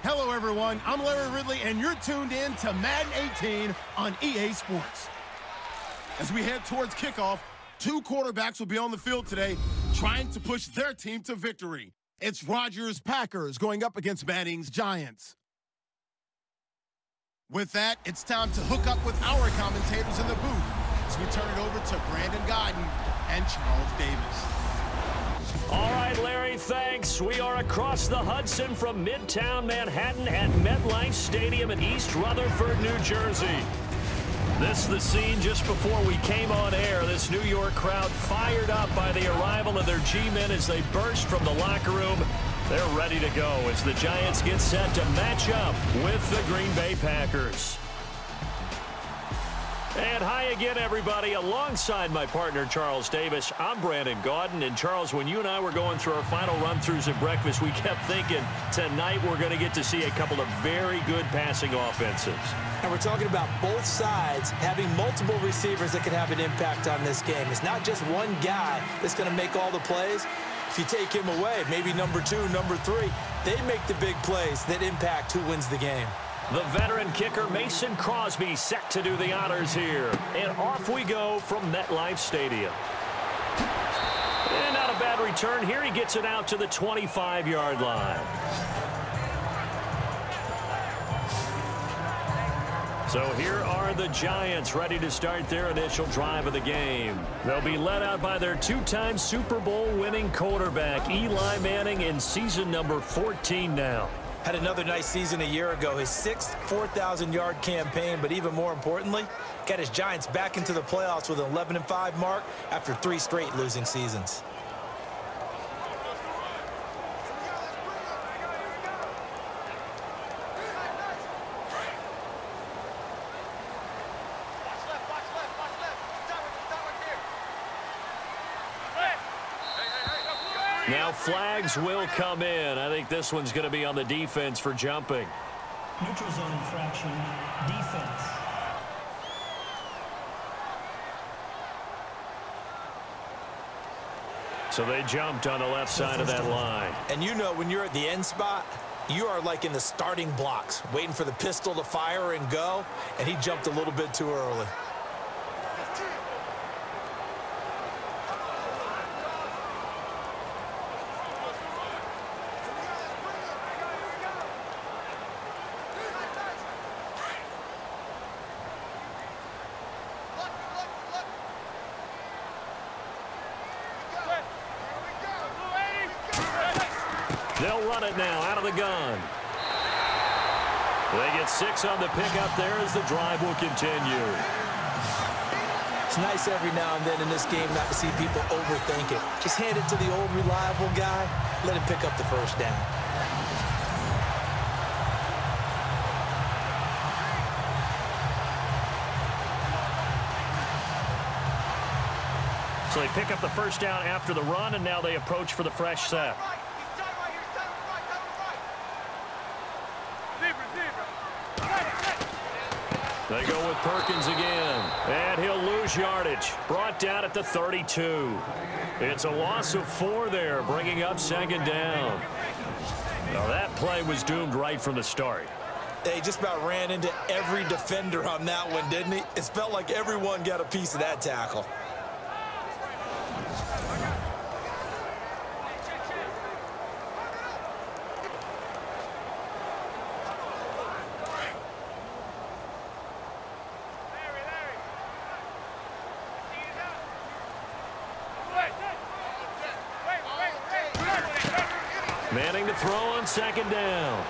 Hello, everyone. I'm Larry Ridley, and you're tuned in to Madden 18 on EA Sports. As we head towards kickoff, two quarterbacks will be on the field today trying to push their team to victory. It's Rodgers' Packers going up against Manning's Giants. With that, it's time to hook up with our commentators in the booth as we turn it over to Brandon Godden and Charles Davis. All right, Larry, thanks. We are across the Hudson from Midtown Manhattan at MetLife Stadium in East Rutherford, New Jersey. This is the scene just before we came on air. This New York crowd fired up by the arrival of their G-men as they burst from the locker room. They're ready to go as the Giants get set to match up with the Green Bay Packers. And hi again, everybody. Alongside my partner, Charles Davis, I'm Brandon Gaudin. And, Charles, when you and I were going through our final run-throughs at breakfast, we kept thinking tonight we're going to get to see a couple of very good passing offenses. And we're talking about both sides having multiple receivers that can have an impact on this game. It's not just one guy that's going to make all the plays. If you take him away, maybe number 2, number 3, they make the big plays that impact who wins the game. The veteran kicker Mason Crosby set to do the honors here. And off we go from MetLife Stadium. And not a bad return here. He gets it out to the 25-yard line. So here are the Giants ready to start their initial drive of the game. They'll be led out by their two-time Super Bowl winning quarterback, Eli Manning, in season number 14 now. Had another nice season a year ago, his 6th 4,000-yard campaign, but even more importantly, got his Giants back into the playoffs with an 11-5 mark after 3 straight losing seasons. Now flags will come in. I think this one's going to be on the defense for jumping. Neutral zone infraction, defense. So they jumped on the left side of that line. And you know when you're at the end spot, you are like in the starting blocks, waiting for the pistol to fire and go, and he jumped a little bit too early. They'll run it now out of the gun. They get 6 on the pickup there as the drive will continue. It's nice every now and then in this game not to see people overthink it. Just hand it to the old reliable guy, let him pick up the first down. So they pick up the first down after the run, and now they approach for the fresh set. They go with Perkins again, and he'll lose yardage. Brought down at the 32. It's a loss of 4 there, bringing up second down. Now that play was doomed right from the start. They just about ran into every defender on that one, didn't he? It felt like everyone got a piece of that tackle. Manning to throw on second down.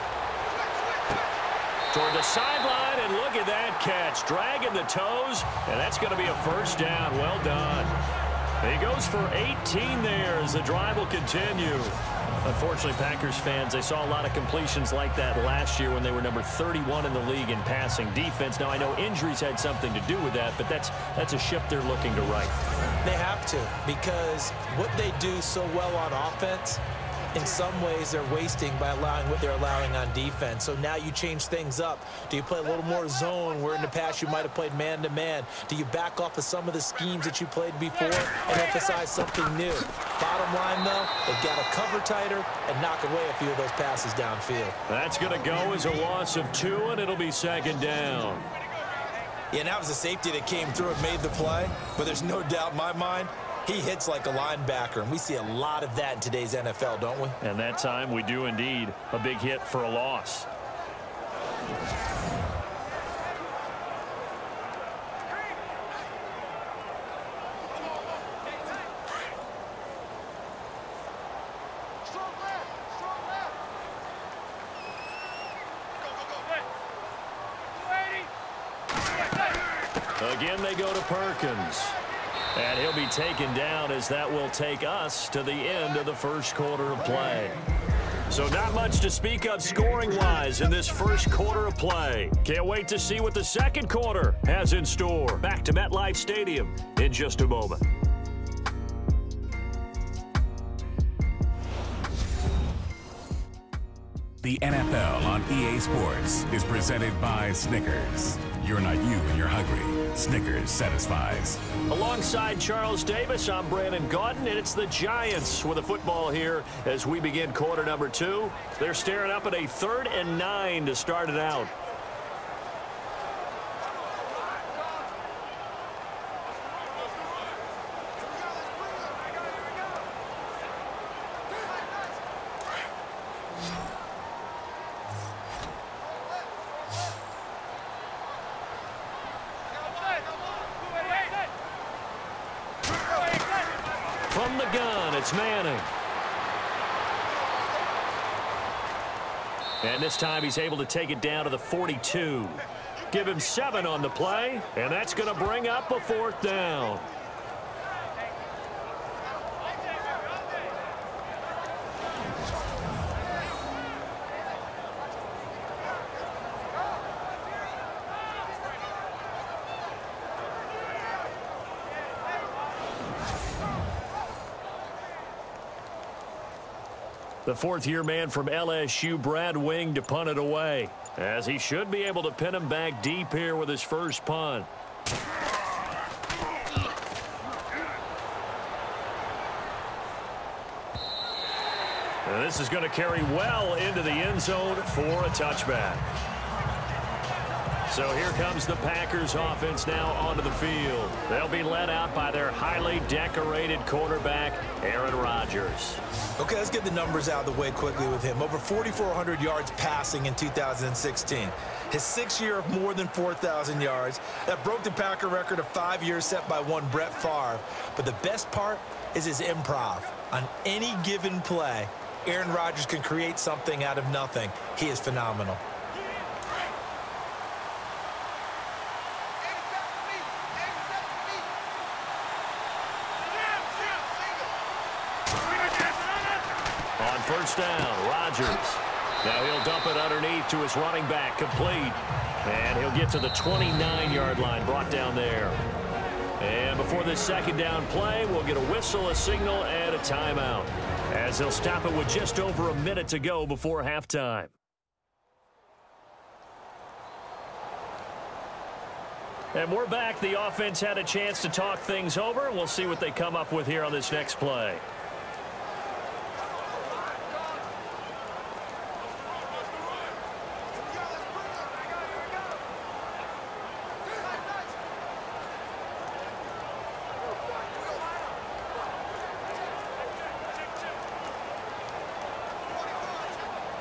Toward the sideline, and look at that catch. Dragging the toes, and that's going to be a first down. Well done. He goes for 18 there as the drive will continue. Unfortunately, Packers fans, they saw a lot of completions like that last year when they were number 31 in the league in passing defense. Now, I know injuries had something to do with that, but that's a ship they're looking to right. They have to, because what they do so well on offense in some ways they're wasting by allowing what they're allowing on defense. So now you change things up. Do you play a little more zone where in the past you might have played man-to-man? Do you back off of some of the schemes that you played before and emphasize something new? Bottom line, though, they've got to cover tighter and knock away a few of those passes downfield. That's going to go as a loss of 2, and it'll be 2nd down. Yeah, and that was a safety that came through and made the play, but there's no doubt in my mind, he hits like a linebacker, and we see a lot of that in today's NFL, don't we? And that time we do indeed. A big hit for a loss. Again, they go to Perkins. And he'll be taken down as that will take us to the end of the first quarter of play. So not much to speak of scoring-wise in this first quarter of play. Can't wait to see what the second quarter has in store. Back to MetLife Stadium in just a moment. The NFL on EA Sports is presented by Snickers. You're not you when you're hungry. Snickers satisfies. Alongside Charles Davis, I'm Brandon Gaudin, and it's the Giants with a football here as we begin quarter number 2. They're staring up at a 3rd and 9 to start it out. From the gun, it's Manning. And this time he's able to take it down to the 42. Give him 7 on the play, and that's going to bring up a 4th down. The 4th-year man from LSU, Brad Wing, to punt it away, as he should be able to pin him back deep here with his first punt. And this is going to carry well into the end zone for a touchback. So here comes the Packers offense now onto the field. They'll be led out by their highly decorated quarterback, Aaron Rodgers. Okay, let's get the numbers out of the way quickly with him. Over 4,400 yards passing in 2016. His 6th year of more than 4,000 yards. That broke the Packer record of 5 years set by one Brett Favre. But the best part is his improv. On any given play, Aaron Rodgers can create something out of nothing. He is phenomenal. On first down, Rodgers. Now he'll dump it underneath to his running back, complete. And he'll get to the 29-yard line, brought down there. And before this 2nd down play, we'll get a whistle, a signal, and a timeout, as he'll stop it with just over a minute to go before halftime. And we're back. The offense had a chance to talk things over, and we'll see what they come up with here on this next play.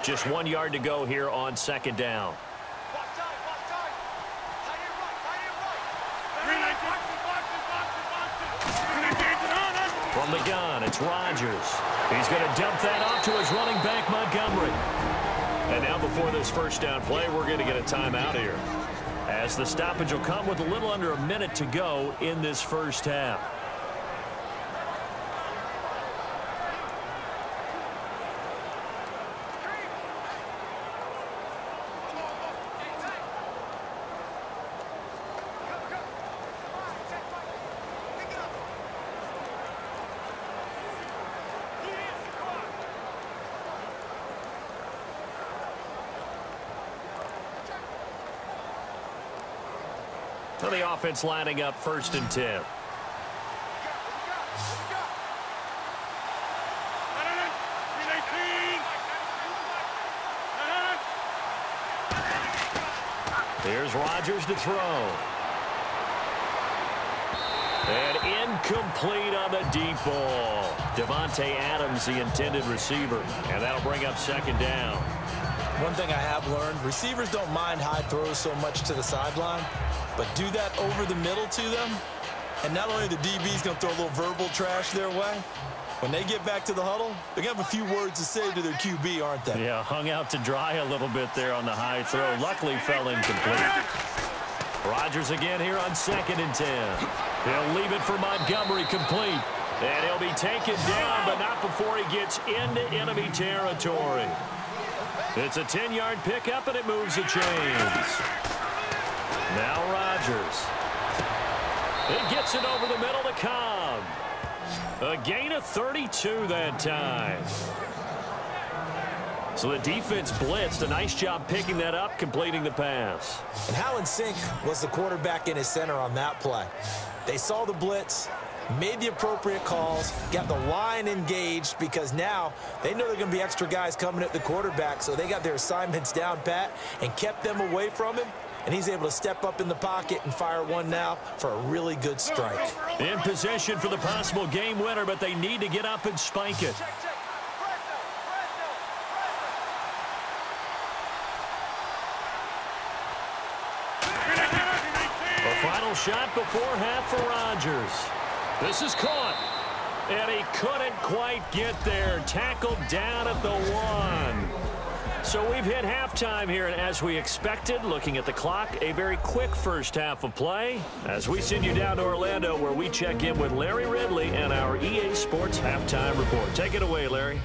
Just 1 yard to go here on 2nd down. From the gun, it's Rodgers. He's going to dump that off to his running back, Montgomery. And now before this first down play, we're going to get a timeout here, as the stoppage will come with a little under a minute to go in this first half. So the offense lining up 1st and 10. Here's Rodgers to throw. And incomplete on the deep ball. Devontae Adams, the intended receiver. And that'll bring up 2nd down. One thing I have learned, receivers don't mind high throws so much to the sideline, but do that over the middle to them, and not only the DB's going to throw a little verbal trash their way, when they get back to the huddle, they're going to have a few words to say to their QB, aren't they? Yeah, hung out to dry a little bit there on the high throw. Luckily fell incomplete. Rodgers again here on 2nd and 10. He'll leave it for Montgomery, complete. And he'll be taken down, but not before he gets into enemy territory. It's a 10-yard pickup, and it moves the chains. Now Rodgers. He gets it over the middle to Cobb. A gain of 32 that time. So the defense blitzed. A nice job picking that up, completing the pass. And how in sync was the quarterback and his center on that play? They saw the blitz, made the appropriate calls, got the line engaged, because now they know there are going to be extra guys coming at the quarterback, so they got their assignments down pat and kept them away from him, and he's able to step up in the pocket and fire one now for a really good strike. In position for the possible game winner, but they need to get up and spike it. A final shot before half for Rodgers. This is caught, and he couldn't quite get there. Tackled down at the 1. So we've hit halftime here, and as we expected, looking at the clock, a very quick first half of play as we send you down to Orlando, where we check in with Larry Ridley and our EA Sports Halftime Report. Take it away, Larry.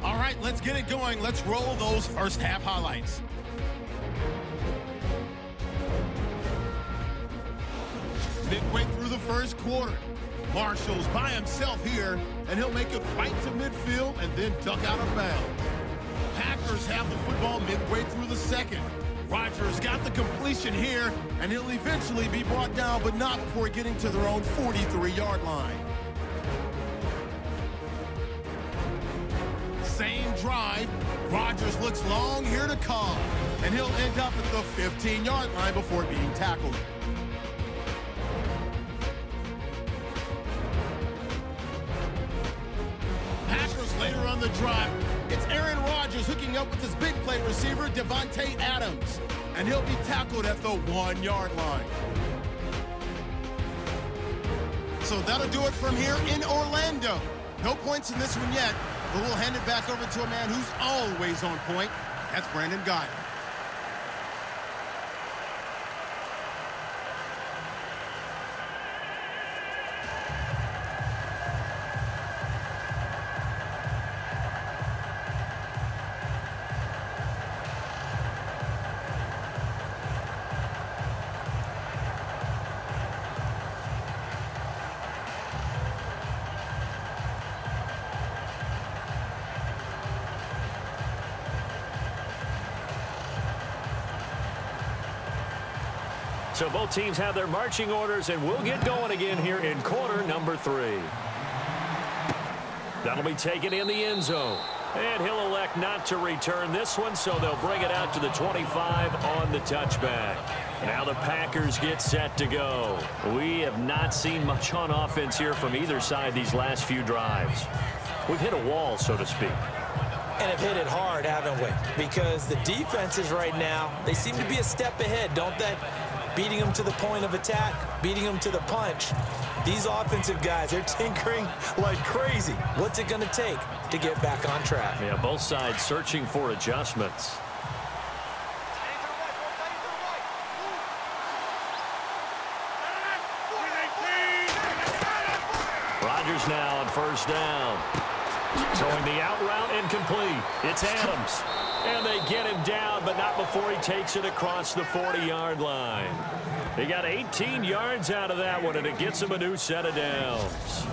All right, let's get it going. Let's roll those first half highlights. Midway through the first quarter, Marshall's by himself here, and he'll make it right to midfield and then duck out of bounds. Packers have the football midway through the second. Rodgers got the completion here, and he'll eventually be brought down, but not before getting to their own 43-yard line. Same drive. Rodgers looks long here to Cobb, and he'll end up at the 15-yard line before being tackled. Packers later on the drive. It's Aaron Rodgers hooking up with his big play receiver, Devontae Adams, and he'll be tackled at the 1-yard line. So that'll do it from here in Orlando. No points in this one yet, but we'll hand it back over to a man who's always on point. That's Brandon Guy. So both teams have their marching orders, and we'll get going again here in quarter number 3. That'll be taken in the end zone. And he'll elect not to return this one, so they'll bring it out to the 25 on the touchback. Now the Packers get set to go. We have not seen much on offense here from either side these last few drives. We've hit a wall, so to speak. And have hit it hard, haven't we? Because the defenses right now, they seem to be a step ahead, don't they? Beating them to the point of attack, beating them to the punch. These offensive guys, they're tinkering like crazy. What's it going to take to get back on track? Yeah, both sides searching for adjustments. Rodgers now on first down. Throwing the out route incomplete. It's Adams. And they get him down, but not before he takes it across the 40-yard line. He got 18 yards out of that one, and it gets him a new set of downs.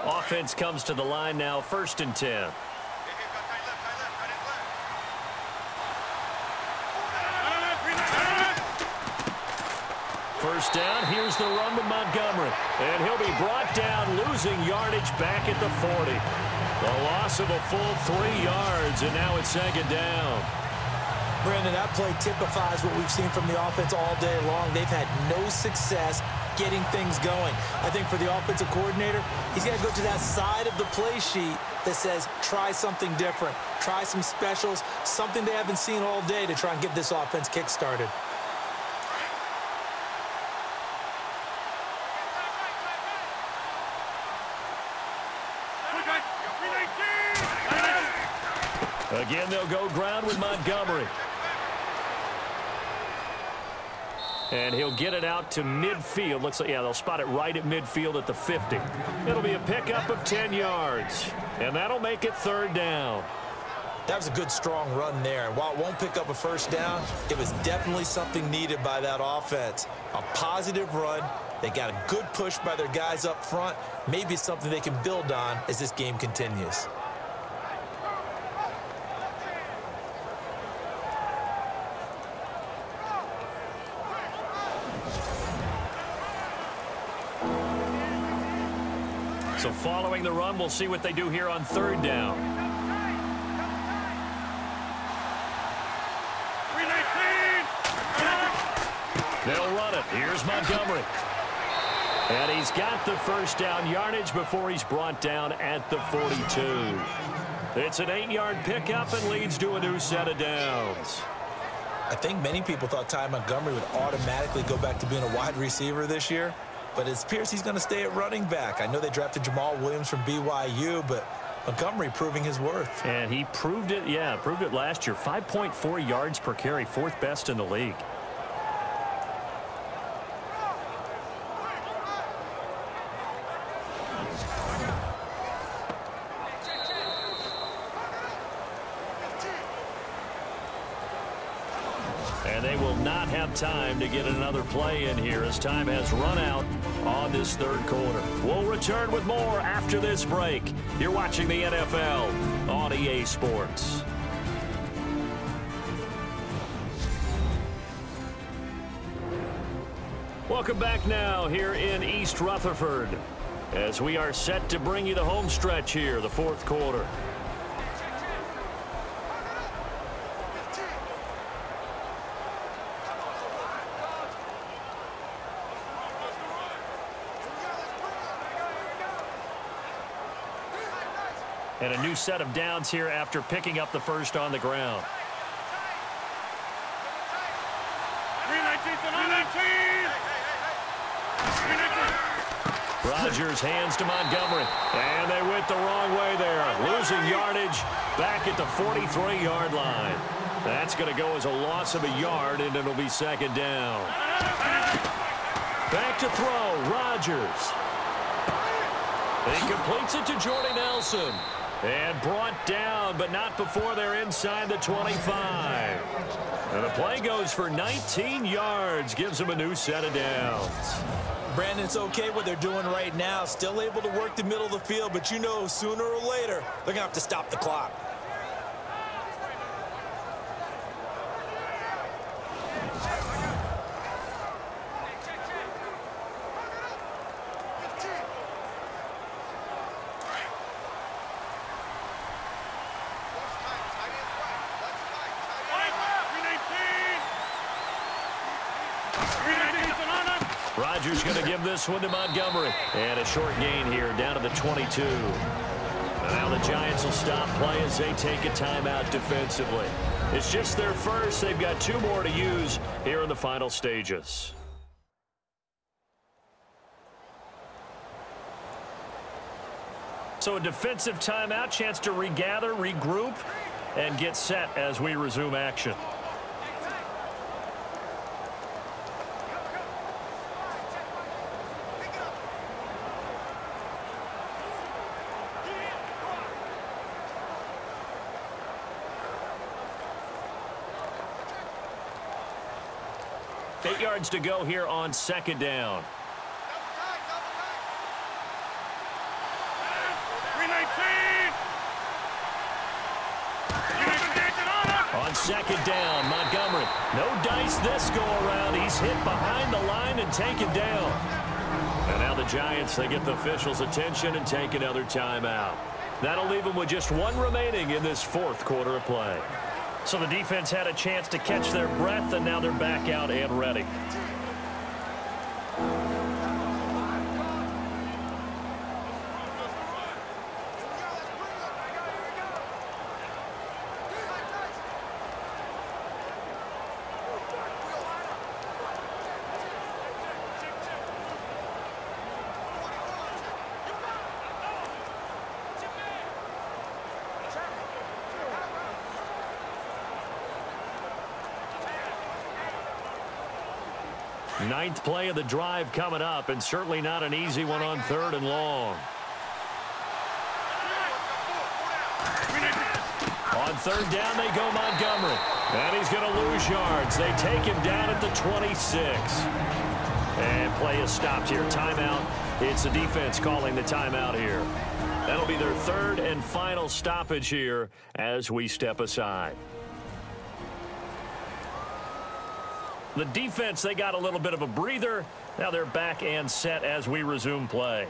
Offense comes to the line now, 1st and 10. First down, here's the run with Montgomery. And he'll be brought down, losing yardage back at the 40. The loss of a full 3 yards, and now it's 2nd down. Brandon, that play typifies what we've seen from the offense all day long. They've had no success getting things going. I think for the offensive coordinator, he's got to go to that side of the play sheet that says, try something different. Try some specials, something they haven't seen all day to try and get this offense kick-started. Again, they'll go ground with Montgomery. And he'll get it out to midfield. Looks like, yeah, they'll spot it right at midfield at the 50. It'll be a pickup of 10 yards. And that'll make it 3rd down. That was a good, strong run there. And while it won't pick up a 1st down, it was definitely something needed by that offense. A positive run. They got a good push by their guys up front. Maybe something they can build on as this game continues. So following the run, we'll see what they do here on 3rd down. They'll run it. Here's Montgomery. And he's got the 1st down yardage before he's brought down at the 42. It's an 8-yard pickup and leads to a new set of downs. I think many people thought Ty Montgomery would automatically go back to being a wide receiver this year. But it appears he's going to stay at running back. I know they drafted Jamal Williams from BYU, but Montgomery proving his worth. And he proved it, yeah, proved it last year. 5.4 yards per carry, 4th best in the league. And they will not have time to get another play in here as time has run out on this 3rd quarter. We'll return with more after this break. You're watching the NFL on EA Sports. Welcome back now here in East Rutherford as we are set to bring you the home stretch here, the 4th quarter. And a new set of downs here after picking up the 1st on the ground. Rodgers hands to Montgomery. And they went the wrong way there. Losing yardage back at the 43-yard line. That's going to go as a loss of a yard, and it'll be 2nd down. Back to throw. Rodgers. He completes it to Jordy Nelson. And brought down, but not before they're inside the 25. And the play goes for 19 yards, gives them a new set of downs. Brandon, it's okay what they're doing right now. Still able to work the middle of the field, but you know sooner or later they're going to have to stop the clock. Rodgers going to give this one to Montgomery. And a short gain here down to the 22. And now the Giants will stop play as they take a timeout defensively. It's just their first. They've got 2 more to use here in the final stages. So a defensive timeout, chance to regather, regroup, and get set as we resume action. Eight yards to go here on 2nd down. On second down, Montgomery. No dice this go-around. He's hit behind the line and taken down. And now the Giants, they get the officials' attention and take another timeout. That'll leave them with just one remaining in this fourth quarter of play. So the defense had a chance to catch their breath, and now they're back out and ready. Ninth play of the drive coming up, and certainly not an easy one on third and long. On third down, they go Montgomery. And he's going to lose yards. They take him down at the 26. And play is stopped here. Timeout. It's the defense calling the timeout here. That'll be their third and final stoppage here as we step aside. The defense, they got a little bit of a breather. Now they're back and set as we resume play.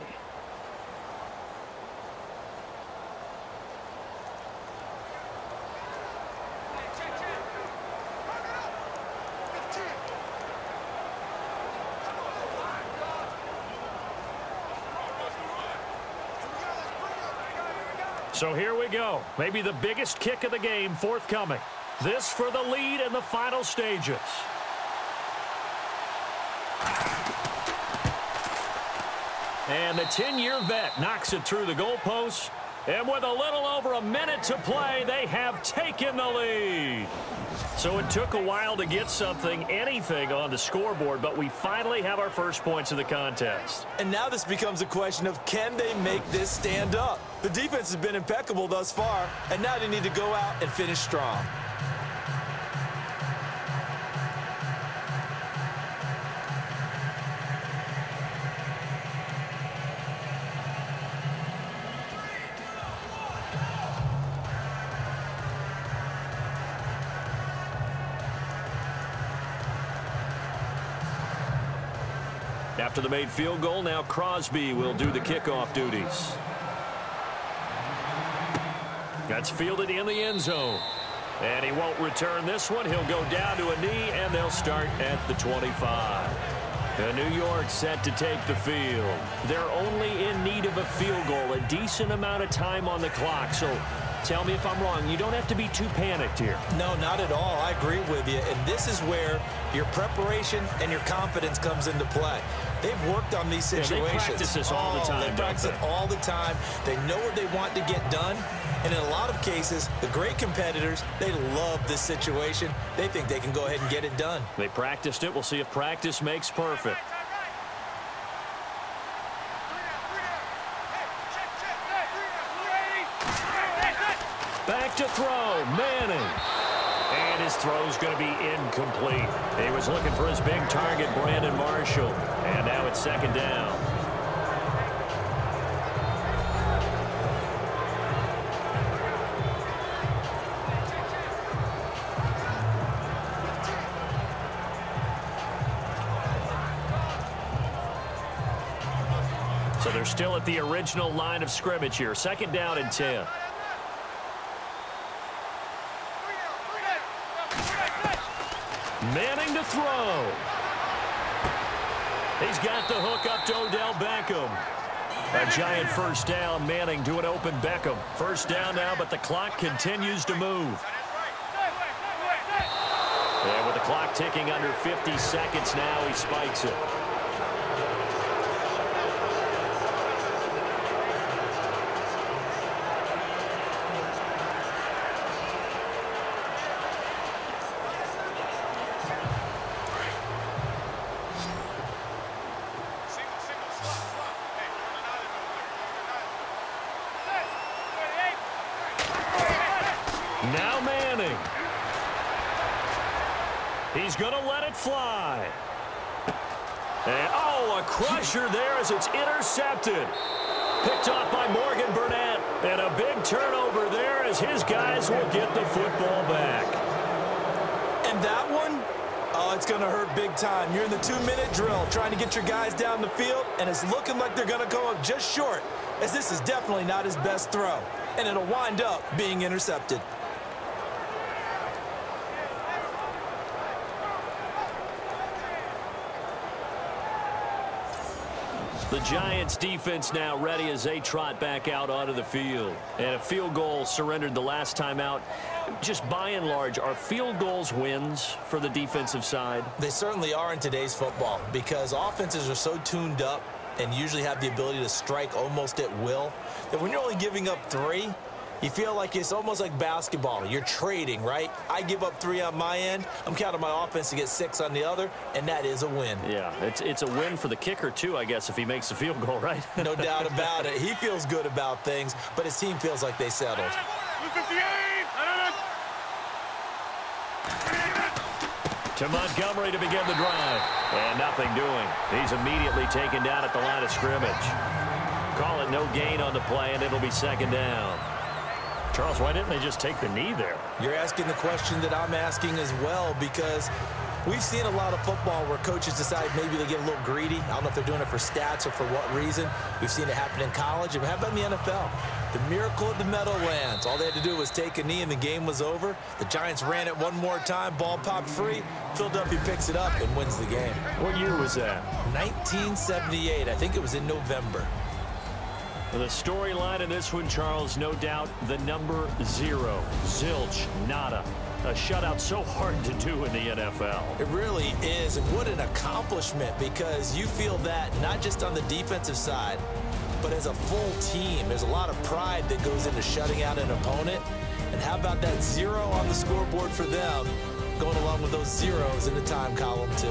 So here we go. Maybe the biggest kick of the game forthcoming. This for the lead in the final stages. And the 10-year vet knocks it through the goalposts. And with a little over a minute to play, they have taken the lead. So it took a while to get anything on the scoreboard, but we finally have our first points of the contest. And now this becomes a question of, can they make this stand up? The defense has been impeccable thus far, and now they need to go out and finish strong. After the made field goal, now Crosby will do the kickoff duties. That's fielded in the end zone. And he won't return this one. He'll go down to a knee, and they'll start at the 25. And New York set to take the field. They're only in need of a field goal, a decent amount of time on the clock. So tell me if I'm wrong. You don't have to be too panicked here. No, not at all. I agree with you. And this is where your preparation and your confidence comes into play. They've worked on these situations. They practice this all the time. They practice it all the time. They know what they want to get done. And in a lot of cases, the great competitors, they love this situation. They think they can go ahead and get it done. They practiced it. We'll see if practice makes perfect. Back to throw, Manning. And his throw's going to be incomplete. He was looking for his big target, Brandon Marshall. And now it's second down. So they're still at the original line of scrimmage here. Second down and 10. Manning to throw. He's got the hook up to Odell Beckham. A giant first down. Manning to an open Beckham. First down now, but the clock continues to move. And with the clock ticking under 50 seconds now, he spikes it. Now Manning. He's going to let it fly. And, oh, a crusher there as it's intercepted. Picked off by Morgan Burnett. And big turnover there as his guys will get the football back. And that one, oh, it's going to hurt big time. You're in the 2-minute drill trying to get your guys down the field, and it's looking like they're going to go up just short, as this is definitely not his best throw, and it'll wind up being intercepted. The Giants defense now ready as they trot back out onto the field. And a field goal surrendered the last time out. Just by and large, are field goals wins for the defensive side? They certainly are in today's football because offenses are so tuned up and usually have the ability to strike almost at will that when you're only giving up 3, you feel like it's almost like basketball. You're trading, right? I give up 3 on my end. I'm counting my offense to get 6 on the other, and that is a win. Yeah, it's a win for the kicker, too, I guess, if he makes a field goal, right? No doubt about it. He feels good about things, but his team feels like they settled. To Montgomery to begin the drive. And nothing doing. He's immediately taken down at the line of scrimmage. Call it no gain on the play, and it'll be second down. Charles, why didn't they just take the knee there? You're asking the question that I'm asking as well, because we've seen a lot of football where coaches decide maybe they get a little greedy. I don't know if they're doing it for stats or for what reason. We've seen it happen in college. And how about in the NFL? The miracle of the Meadowlands. All they had to do was take a knee and the game was over. The Giants ran it one more time. Ball popped free. Philadelphia picks it up and wins the game. What year was that? 1978. I think it was in November. The storyline in this one, Charles, no doubt the number 0. Zilch, nada. A shutout so hard to do in the NFL. It really is, and what an accomplishment, because you feel that not just on the defensive side, but as a full team. There's a lot of pride that goes into shutting out an opponent. And how about that 0 on the scoreboard for them, going along with those zeros in the time column, too.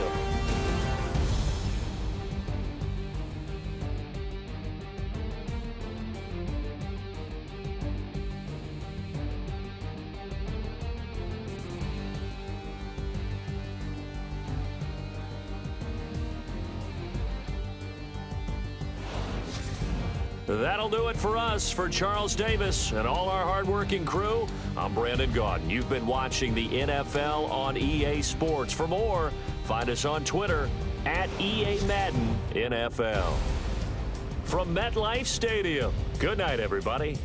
That'll do it for us. For Charles Davis and all our hardworking crew, I'm Brandon Gaudin. You've been watching the NFL on EA Sports. For more, find us on Twitter at EA Madden NFL. From MetLife Stadium, good night, everybody.